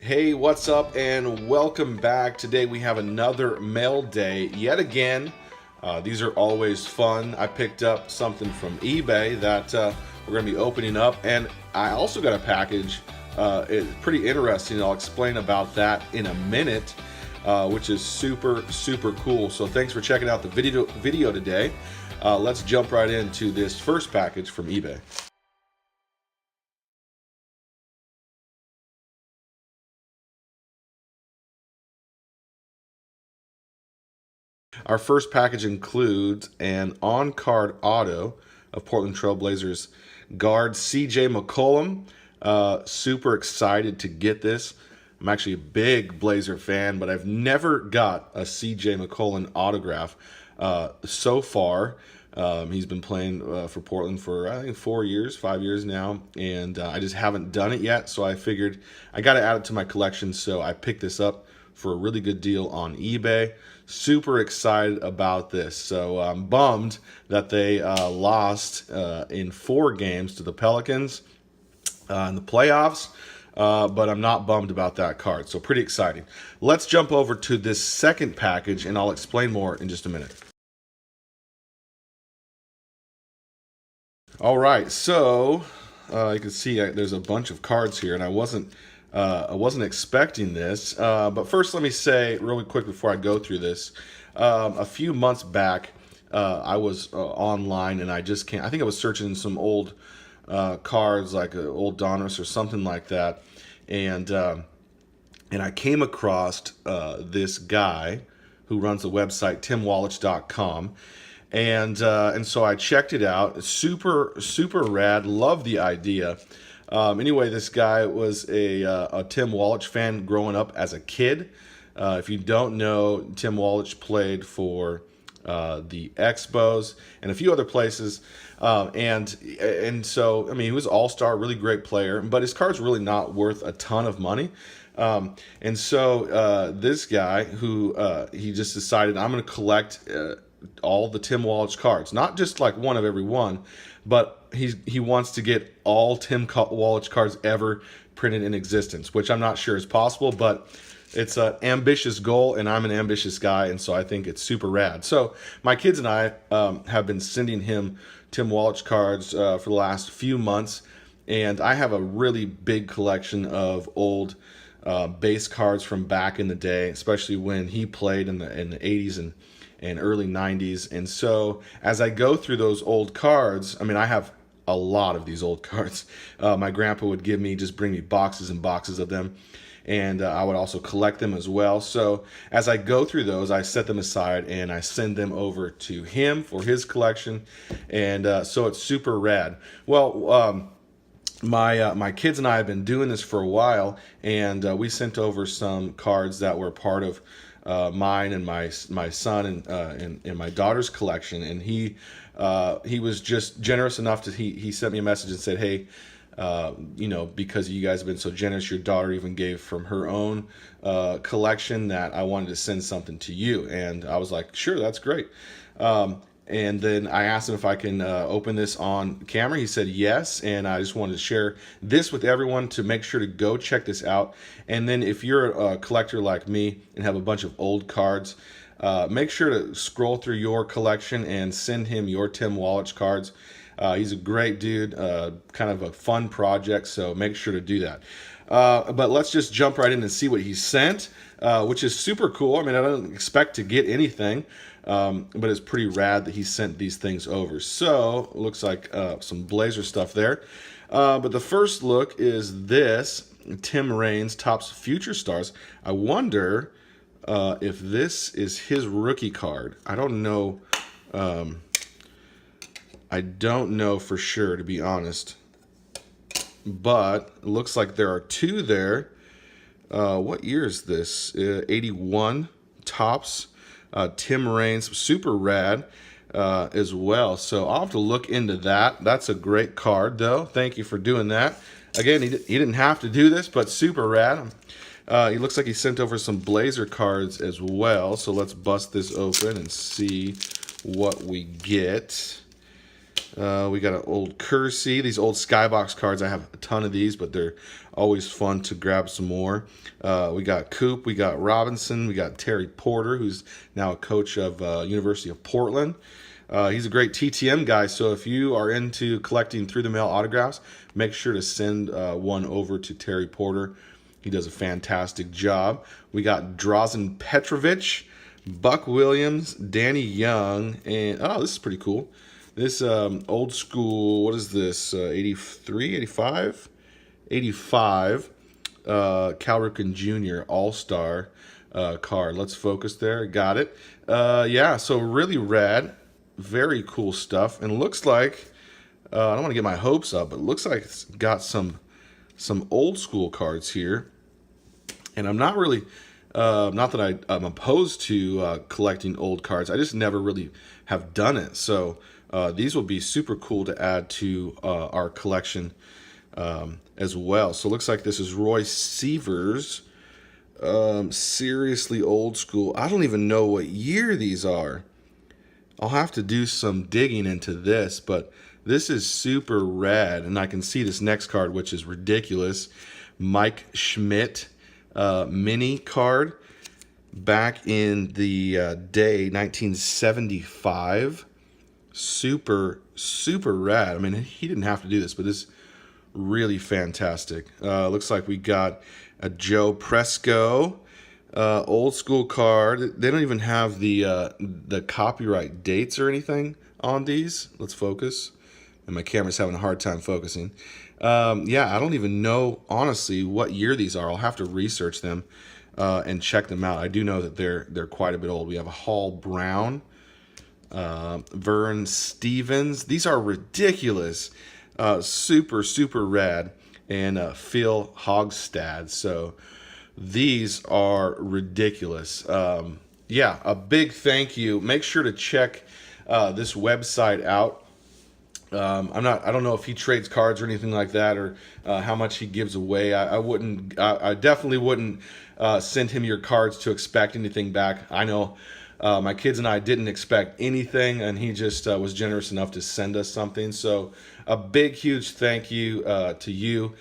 Hey, what's up, and welcome back. Today we have another mail day yet again. These are always fun. I picked up something from eBay that we're going to be opening up, and I also got a package. It's pretty interesting. I'll explain about that in a minute, which is super cool. So thanks for checking out the video today. Let's jump right into this first package from eBay. Our first package includes an on-card auto of Portland Trail Blazers guard CJ McCollum. Super excited to get this. I'm actually a big Blazer fan, but I've never got a CJ McCollum autograph so far. He's been playing for Portland for, I think, 5 years now, and I just haven't done it yet, so I figured I got to add it to my collection, so I picked this up for a really good deal on eBay. Super excited about this. So I'm bummed that they lost in 4 games to the Pelicans in the playoffs, but I'm not bummed about that card. So pretty exciting. Let's jump over to this second package, and I'll explain more in just a minute. All right, so you can see there's a bunch of cards here, and I wasn't expecting this. But first, let me say really quick before I go through this. A few months back, I was online, and I think I was searching some old cards, like old Donruss or something like that, and I came across this guy who runs the website timwallach.com. And so I checked it out. Super rad. Love the idea. Anyway, this guy was a Tim Wallach fan growing up as a kid. If you don't know, Tim Wallach played for the Expos and a few other places. And so, I mean, he was all-star, really great player, but his card's really not worth a ton of money. And so this guy who he just decided, I'm going to collect all the Tim Wallach cards, not just like one of every one, but he wants to get all Tim Wallach cards ever printed in existence, which I'm not sure is possible, but it's an ambitious goal, and I'm an ambitious guy, and so I think it's super rad. So my kids and I have been sending him Tim Wallach cards for the last few months, and I have a really big collection of old base cards from back in the day, especially when he played in the 80s and early 90s. And so as I go through those old cards, I mean, I have a lot of these old cards. My grandpa would bring me boxes and boxes of them, and I would also collect them as well. So as I go through those, I set them aside and I send them over to him for his collection, and so it's super rad. Well, my kids and I have been doing this for a while, and we sent over some cards that were part of mine and my son and my daughter's collection, and he was just generous enough to he sent me a message and said, hey, because you guys have been so generous, your daughter even gave from her own collection, that I wanted to send something to you. And I was like, sure, that's great. And then I asked him if I can open this on camera. He said yes, and I just wanted to share this with everyone to make sure to go check this out. And then if you're a collector like me and have a bunch of old cards, make sure to scroll through your collection and send him your Tim Wallach cards. He's a great dude, kind of a fun project, so make sure to do that. But let's just jump right in and see what he sent, which is super cool. I mean, I don't expect to get anything, but it's pretty rad that he sent these things over. So, looks like some Blazer stuff there. But the first look is this, Tim Raines Topps Future Stars. I wonder if this is his rookie card. I don't know. I don't know for sure, to be honest. But it looks like there are 2 there. What year is this? 81 Topps. Tim Raines, super rad as well. So I'll have to look into that. That's a great card, though. Thank you for doing that. Again, he didn't have to do this, but super rad. He looks like he sent over some Blazer cards as well. So let's bust this open and see what we get. We got an old Kersey. These old Skybox cards, I have a ton of these, but they're always fun to grab some more. We got Coop, we got Robinson, we got Terry Porter, who's now a coach of University of Portland. He's a great TTM guy, so if you are into collecting through the mail autographs, make sure to send one over to Terry Porter. He does a fantastic job. We got Drazen Petrovic, Buck Williams, Danny Young, and oh, this is pretty cool. This old school, what is this, 83, 85? 85, Cal Ripken Jr. All-Star card. Let's focus there, got it. Yeah, so really rad, very cool stuff, and looks like, I don't want to get my hopes up, but it looks like it's got some old school cards here. And I'm not really, not that I'm opposed to collecting old cards, I just never really have done it. So these will be super cool to add to our collection as well. So it looks like this is Roy Sievers. Seriously old school. I don't even know what year these are. I'll have to do some digging into this, but this is super rad. And I can see this next card, which is ridiculous. Mike Schmidt mini card back in the day, 1975. Super rad. I mean, he didn't have to do this, but this is really fantastic. Looks like we got a Joe Presco old school card. They don't even have the copyright dates or anything on these. Let's focus. And my camera's having a hard time focusing. Yeah, I don't even know, honestly, what year these are. I'll have to research them and check them out. I do know that they're quite a bit old. We have a Hall Brown, Vern Stevens. These are ridiculous. Super rad. And Phil Hogstad. So these are ridiculous. Yeah, a big thank you. Make sure to check this website out. I don't know if he trades cards or anything like that, or how much he gives away. I definitely wouldn't send him your cards to expect anything back. I know my kids and I didn't expect anything, and he just was generous enough to send us something. So a big, huge thank you to you.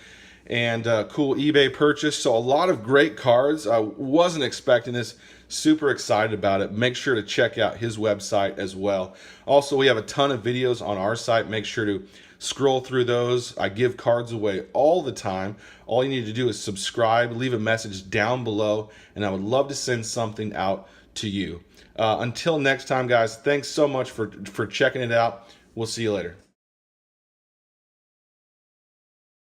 And cool eBay purchase. So a lot of great cards. I wasn't expecting this. Super excited about it. Make sure to check out his website as well. Also, we have a ton of videos on our site. Make sure to scroll through those. I give cards away all the time. All you need to do is subscribe, leave a message down below, and I would love to send something out to you. Until next time, guys, thanks so much for checking it out. We'll see you later.